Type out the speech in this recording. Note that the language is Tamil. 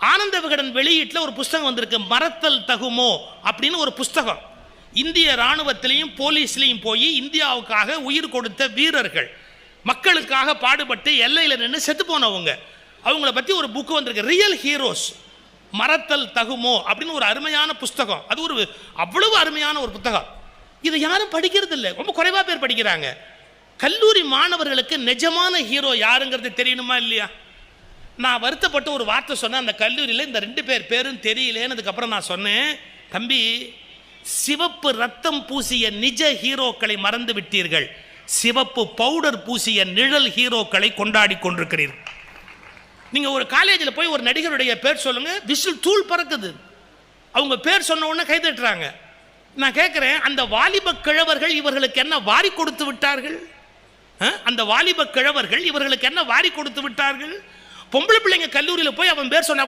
ஆனந்த விகடன் வெளியீட்டில் ஒரு புஸ்தகம் வந்திருக்கு, மறத்தல் தகுமோ அப்படின்னு ஒரு புஸ்தகம். இந்திய இராணுவத்திலையும் போலீஸ்லையும் போய் இந்தியாவுக்காக உயிர் கொடுத்த வீரர்கள், மக்களுக்காக பாடுபட்டு எல்லையில் நின்று செத்து போனவங்க, அவங்கள பற்றி ஒரு புக்கு வந்திருக்கு, ரியல் ஹீரோஸ், மறத்தல் தகுமோ அப்படின்னு ஒரு அருமையான புஸ்தகம். அது ஒரு அவ்வளவு அருமையான ஒரு புத்தகம். இதை யாரும் படிக்கிறது இல்லை, ரொம்ப குறைவாக பேர் படிக்கிறாங்க. கல்லூரி மாணவர்களுக்கு நிஜமான ஹீரோ யாருங்கிறது தெரியணுமா இல்லையா? நான் வருத்தப்பட்டு ஒரு வார்த்தை சொன்னேன் அந்த கல்லூரியில், இந்த 2 பேர் பேரும் தெரியலேன்னதுக்கப்புறம் நான் சொன்னேன், தம்பி சிவப்பு ரத்தம் பூசிய நிஜ ஹீரோக்களை மறந்து விட்டீர்கள், சிவப்பு பவுடர் பூசிய நிழல் ஹீரோக்களை கொண்டாடி கொண்டிருக்கிறீர்கள். நீங்கள் ஒரு காலேஜில் போய் ஒரு நடிகருடைய பேர் சொல்லுங்கள், விசில் தூள் பறக்குது, அவங்க பேர் சொன்ன உடனே கைதட்டுறாங்க. நான் கேட்குறேன், அந்த வாலிப கிழவர்கள் இவர்களுக்கு என்ன வாரி கொடுத்து விட்டார்கள்? அந்த வாலிப கிழவர்கள் இவர்களுக்கு என்ன வாரி கொடுத்து விட்டார்கள்? பொம்பளை பிள்ளைங்க கல்லூரியில் போய் அவன் பேர் சொன்ன